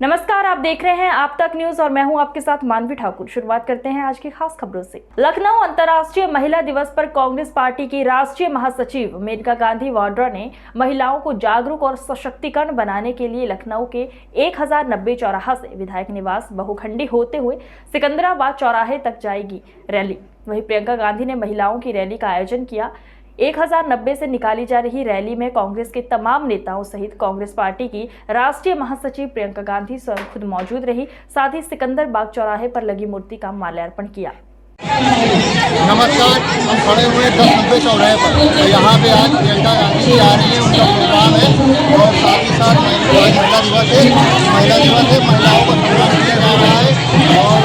नमस्कार, आप देख रहे हैं आप तक न्यूज और मैं हूं आपके साथ मानवी ठाकुर। शुरुआत करते हैं आज की खास खबरों से। लखनऊ अंतर्राष्ट्रीय महिला दिवस पर कांग्रेस पार्टी की राष्ट्रीय महासचिव मेनका गांधी वाड्रा ने महिलाओं को जागरूक और सशक्तिकरण बनाने के लिए लखनऊ के 1090 चौराहा से विधायक निवास बहुखंडी होते हुए सिकंदराबाद चौराहे तक जाएगी रैली। वहीं प्रियंका गांधी ने महिलाओं की रैली का आयोजन किया। 1090 से निकाली जा रही रैली में कांग्रेस के तमाम नेताओं सहित कांग्रेस पार्टी की राष्ट्रीय महासचिव प्रियंका गांधी स्वयं खुद मौजूद रही। साथ ही सिकंदराबाद चौराहे पर लगी मूर्ति का माल्यार्पण किया। नमस्कार, हम खड़े हुए 1090 चौराहे पर। यहाँ पे आज प्रियंका गांधी आ रही है, उनका प्रोग्राम है और साथ ही साथ महिला दिवस है। महिलाओं को सम्मान दिया जा रहा है और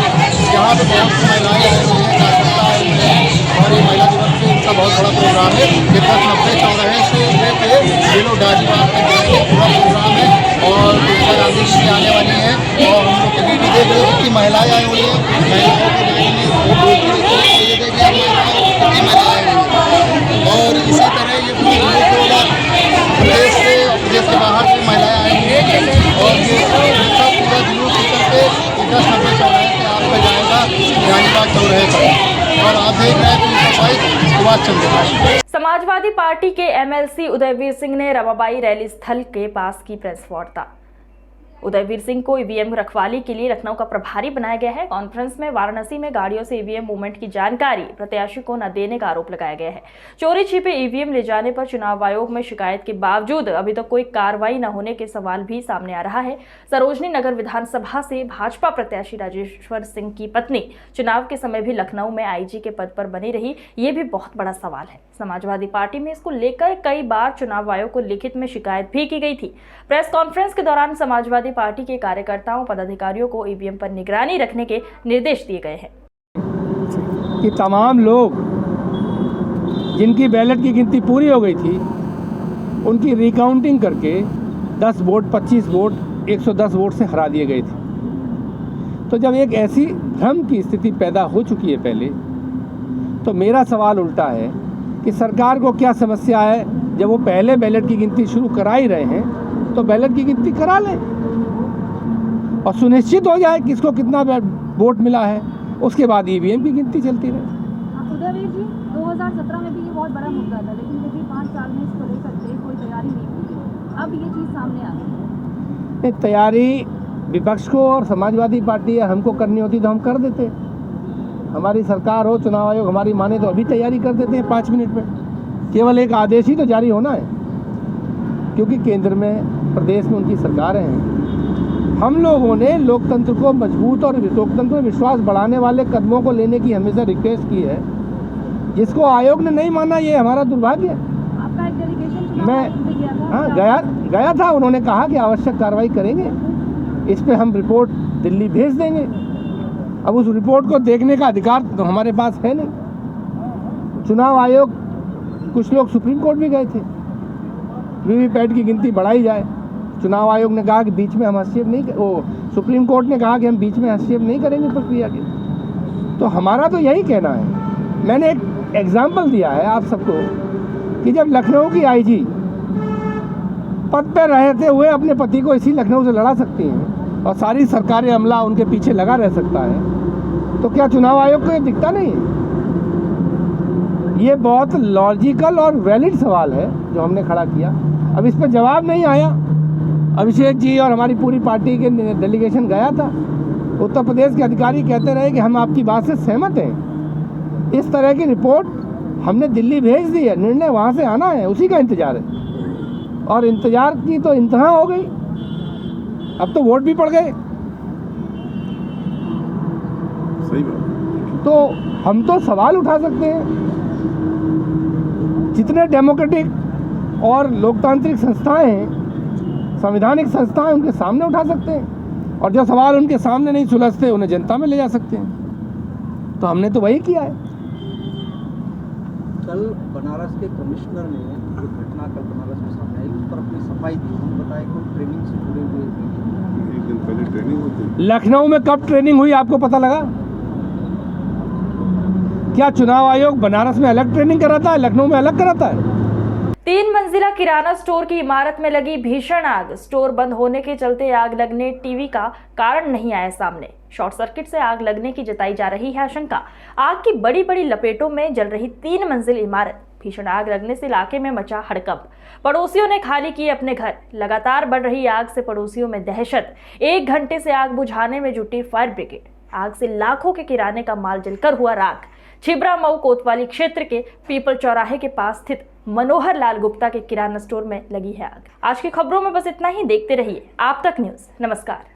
यहाँ पे बहुत सी महिलाएं आई हुई हैं, कार्यकर्ता आए हुए हैं और ये महिला दिवस पे इनका बहुत बड़ा प्रोग्राम है। ये 1090 चौराहे से लेके दिलो डाजीबाग तक जाएंगे, पूरा प्रोग्राम है और प्रियंका गांधी जी आने वाली है और हम लोग टीवी भी देख रहे हैं कि महिलाएं आई हुई हैं। महिलाओं की रैली में और इसी तरह ये प्रदेश से प्रदेश के बाहर से महिलाएं आई हैं और ये सब पूरा जुलूस लेकर के 1090 चौराहे से आपका जाएगा डाजीबाग चौराहे पर और आप देख रहे हैं सुभाष चंद्र बोस। समाजवादी पार्टी के एमएलसी उदयवीर सिंह ने रमाबाई रैली स्थल के पास की प्रेस वार्ता। उदयवीर सिंह को ईवीएम रखवाली के लिए लखनऊ का प्रभारी बनाया गया है। कॉन्फ्रेंस में वाराणसी में गाड़ियों से ईवीएम मूवमेंट की जानकारी प्रत्याशी को न देने का आरोप लगाया गया है। चोरी छिपे ईवीएम ले जाने पर चुनाव आयोग में शिकायत के बावजूद अभी तक कोई कार्रवाई न होने के सवाल भी सामने आ रहा है। सरोजनी नगर विधानसभा से भाजपा प्रत्याशी राजेश्वर सिंह की पत्नी चुनाव के समय भी लखनऊ में आईजी के पद पर बनी रही, ये भी बहुत बड़ा सवाल है। समाजवादी पार्टी में इसको लेकर कई बार चुनाव आयोग को लिखित में शिकायत भी की गई थी। प्रेस कॉन्फ्रेंस के दौरान समाजवादी पार्टी के कार्यकर्ताओं पदाधिकारियों को ईवीएम पर निगरानी रखने के निर्देश दिए गए हैं कि तमाम लोग जिनकी बैलेट की गिनती पूरी हो गई थी उनकी रिकाउंटिंग करके 10 वोट 25 वोट 110 वोट से हरा दिए गए थे। तो जब एक ऐसी भ्रम की स्थिति पैदा हो चुकी है पहले, तो मेरा सवाल उल्टा है कि सरकार को क्या समस्या है। जब वो पहले बैलेट की गिनती शुरू करा ही रहे हैं तो बैलेट की गिनती करा लें और सुनिश्चित हो जाए किसको कितना वोट मिला है, उसके बाद ईवीएम की गिनती चलती रहे। उदयवीर जी, 2017 में भी ये बहुत बड़ा मुद्दा था, लेकिन फिर भी 5 साल में इसको लेकर के कोई तैयारी नहीं की। अब ये चीज़ सामने आ गई है। तैयारी विपक्ष को और समाजवादी पार्टी या हमको करनी होती तो हम कर देते। हमारी सरकार हो, चुनाव आयोग हमारी माने तो अभी तैयारी कर देते हैं 5 मिनट में। केवल एक आदेश ही तो जारी होना है, क्योंकि केंद्र में प्रदेश में उनकी सरकारें हैं। हम लोगों ने लोकतंत्र को मजबूत और लोकतंत्र में विश्वास बढ़ाने वाले कदमों को लेने की हमेशा रिक्वेस्ट की है, जिसको आयोग ने नहीं माना, ये हमारा दुर्भाग्य है। आपका एक डेलीगेशन मैं गया था। उन्होंने कहा कि आवश्यक कार्रवाई करेंगे, इस पे हम रिपोर्ट दिल्ली भेज देंगे। अब उस रिपोर्ट को देखने का अधिकार तो हमारे पास है नहीं। चुनाव आयोग, कुछ लोग सुप्रीम कोर्ट भी गए थे, वीवीपैट की गिनती बढ़ाई जाए। चुनाव आयोग ने कहा कि बीच में हम हस्तक्षेप नहीं, सुप्रीम कोर्ट ने कहा कि हम बीच में हस्तक्षेप नहीं करेंगे प्रक्रिया के। तो हमारा तो यही कहना है। मैंने एक एग्जाम्पल दिया है आप सबको कि जब लखनऊ की आईजी पद पर रहते हुए अपने पति को इसी लखनऊ से लड़ा सकती हैं और सारी सरकारी अमला उनके पीछे लगा रह सकता है, तो क्या चुनाव आयोग को ये दिखता नहीं है? ये बहुत लॉजिकल और वैलिड सवाल है जो हमने खड़ा किया। अब इस पर जवाब नहीं आया। अभिषेक जी और हमारी पूरी पार्टी के डेलीगेशन गया था। उत्तर प्रदेश के अधिकारी कहते रहे कि हम आपकी बात से सहमत हैं। इस तरह की रिपोर्ट हमने दिल्ली भेज दी है, निर्णय वहाँ से आना है, उसी का इंतजार है। और इंतजार की तो इंतहा हो गई, अब तो वोट भी पड़ गए। सही बात। तो हम तो सवाल उठा सकते हैं, जितने डेमोक्रेटिक और लोकतांत्रिक संस्थाएं हैं, संवैधानिक संस्थाएं, उनके सामने उठा सकते हैं और जो सवाल उनके सामने नहीं सुलझते उन्हें जनता में ले जा सकते हैं। तो हमने तो वही किया है। कल बनारस के कमिश्नर ने जो घटना कल बनारस में सामने आई उस पर अपनी सफाई दी। उन्होंने बताया कि ट्रेनिंग से जुड़े हुए एक दिन पहले ट्रेनिंग होती। लखनऊ में कब ट्रेनिंग हुई आपको पता लगा? क्या चुनाव आयोग बनारस में अलग ट्रेनिंग कराता है, लखनऊ में अलग कराता है? 3 मंजिला किराना स्टोर की इमारत में लगी भीषण आग। स्टोर बंद होने के चलते आग लगने टीवी का कारण नहीं आया सामने। शॉर्ट सर्किट से आग लगने की जताई जा रही है आशंका। आग की बड़ी बड़ी लपेटों में जल रही 3 मंजिल इमारत। भीषण आग लगने से इलाके में मचा हड़कंप। पड़ोसियों ने खाली किए अपने घर। लगातार बढ़ रही आग से पड़ोसियों में दहशत। 1 घंटे से आग बुझाने में जुटी फायर ब्रिगेड। आग से लाखों के किराने का माल जलकर हुआ राख। छिबरा मऊ कोतवाली क्षेत्र के पीपल चौराहे के पास स्थित मनोहर लाल गुप्ता के किराना स्टोर में लगी है आग। आज की खबरों में बस इतना ही। देखते रहिए आप तक न्यूज़। नमस्कार।